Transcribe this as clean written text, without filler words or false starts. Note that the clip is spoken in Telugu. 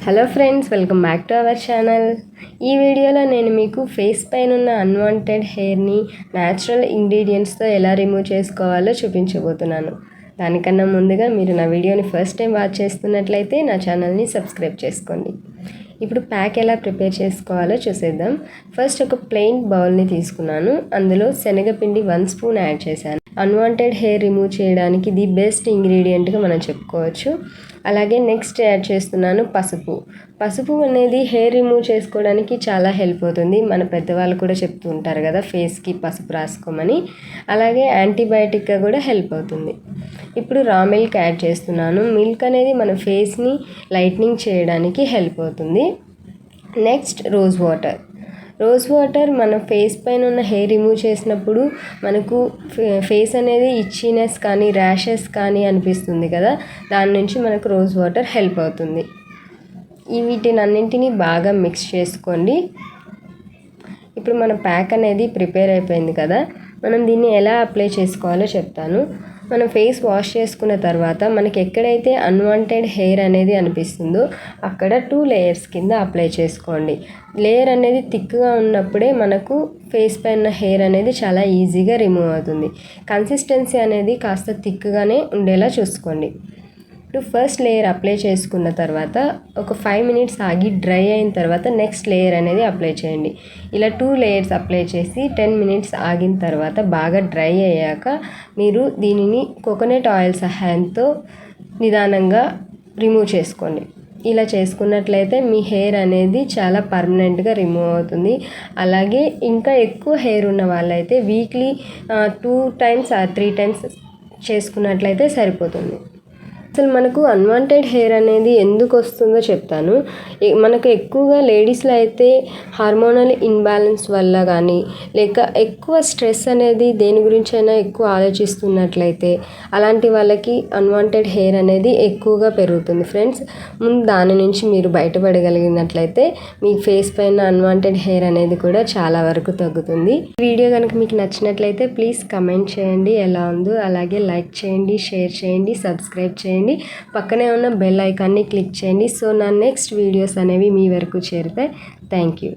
Hello friends, welcome back to our channel. ఈ వీడియోలో నేను మీకు ఫేస్ పైన ఉన్న అన్వాంటెడ్ హెయిర్ని న్యాచురల్ ఇంగ్రీడియంట్స్తో ఎలా రిమూవ్ చేసుకోవాలో చూపించబోతున్నాను. దానికన్నా ముందుగా మీరు నా వీడియోని ఫస్ట్ టైం వాచ్ చేస్తున్నట్లయితే నా ఛానల్ని సబ్స్క్రైబ్ చేసుకోండి. ఇప్పుడు ప్యాక్ ఎలా ప్రిపేర్ చేసుకోవాలో చూసేద్దాం. ఫస్ట్ ఒక ప్లెయిన్ బౌల్ని తీసుకున్నాను. అందులో శనగపిండి 1 స్పూన్ యాడ్ చేశాను. అన్వాంటెడ్ హెయిర్ రిమూవ్ చేయడానికి ది బెస్ట్ ఇంగ్రీడియంట్గా మనం చెప్పుకోవచ్చు. అలాగే నెక్స్ట్ యాడ్ చేస్తున్నాను పసుపు అనేది హెయిర్ రిమూవ్ చేసుకోవడానికి చాలా హెల్ప్ అవుతుంది. మన పెద్దవాళ్ళు కూడా చెప్తూ ఉంటారు కదా, ఫేస్కి పసుపు రాసుకోమని. అలాగే యాంటీబయాటిక్గా కూడా హెల్ప్ అవుతుంది. ఇప్పుడు రా మిల్క్ యాడ్ చేస్తున్నాను. మిల్క్ అనేది మన ఫేస్ని లైట్నింగ్ చేయడానికి హెల్ప్ అవుతుంది. నెక్స్ట్ రోజ్ వాటర్ మన ఫేస్ పైన ఉన్న హెయిర్ రిమూవ్ చేసినప్పుడు మనకు ఫేస్ అనేది ఇచ్చినెస్ కానీ ర్యాషెస్ కానీ అనిపిస్తుంది కదా, దాని నుంచి మనకు రోజ్ వాటర్ హెల్ప్ అవుతుంది. వీటినన్నింటినీ బాగా మిక్స్ చేసుకోండి. ఇప్పుడు మన ప్యాక్ అనేది ప్రిపేర్ అయిపోయింది కదా, మనం దీన్ని ఎలా అప్లై చేసుకోవాలో చెప్తాను. మనం ఫేస్ వాష్ చేసుకున్న తర్వాత మనకి ఎక్కడైతే అన్వాంటెడ్ హెయిర్ అనేది అనిపిస్తుందో అక్కడ 2 లేయర్స్ కింద అప్లై చేసుకోండి. లేయర్ అనేది థిక్గా ఉన్నప్పుడే మనకు ఫేస్ పైన హెయిర్ అనేది చాలా ఈజీగా రిమూవ్ అవుతుంది. కన్సిస్టెన్సీ అనేది కాస్త థిక్గానే ఉండేలా చూసుకోండి. ఇప్పుడు ఫస్ట్ లేయర్ అప్లై చేసుకున్న తర్వాత ఒక 5 మినిట్స్ ఆగి డ్రై అయిన తర్వాత నెక్స్ట్ లేయర్ అనేది అప్లై చేయండి. ఇలా 2 లేయర్స్ అప్లై చేసి 10 మినిట్స్ ఆగిన తర్వాత బాగా డ్రై అయ్యాక మీరు దీనిని కోకోనట్ ఆయిల్ సహాయంతో నిదానంగా రిమూవ్ చేసుకోండి. ఇలా చేసుకున్నట్లయితే మీ హెయిర్ అనేది చాలా పర్మనెంట్గా రిమూవ్ అవుతుంది. అలాగే ఇంకా ఎక్కువ హెయిర్ ఉన్న వాళ్ళైతే వీక్లీ 2 టైమ్స్ ఆర్ 3 టైమ్స్ చేసుకున్నట్లయితే సరిపోతుంది. అసలు మనకు అన్వాంటెడ్ హెయిర్ అనేది ఎందుకు వస్తుందో చెప్తాను. మనకు ఎక్కువగా లేడీస్లో అయితే హార్మోనల్ ఇన్బ్యాలెన్స్ వల్ల కానీ, లేక ఎక్కువ స్ట్రెస్ అనేది దేని గురించైనా ఎక్కువ ఆలోచిస్తున్నట్లయితే అలాంటి వాళ్ళకి అన్వాంటెడ్ హెయిర్ అనేది ఎక్కువగా పెరుగుతుంది. ఫ్రెండ్స్, ముందు దాని నుంచి మీరు బయటపడగలిగినట్లయితే మీ ఫేస్ పైన అన్వాంటెడ్ హెయిర్ అనేది కూడా చాలా వరకు తగ్గుతుంది. వీడియో కనుక మీకు నచ్చినట్లయితే ప్లీజ్ కమెంట్ చేయండి ఎలా ఉందో. అలాగే లైక్ చేయండి, షేర్ చేయండి, సబ్స్క్రైబ్ చేయండి. పక్కనే ఉన్న బెల్ ఐకాన్ని క్లిక్ చేయండి. సో నా నెక్స్ట్ వీడియోస్ అనేవి మీ వరకు చేరుతాయి. Thank you.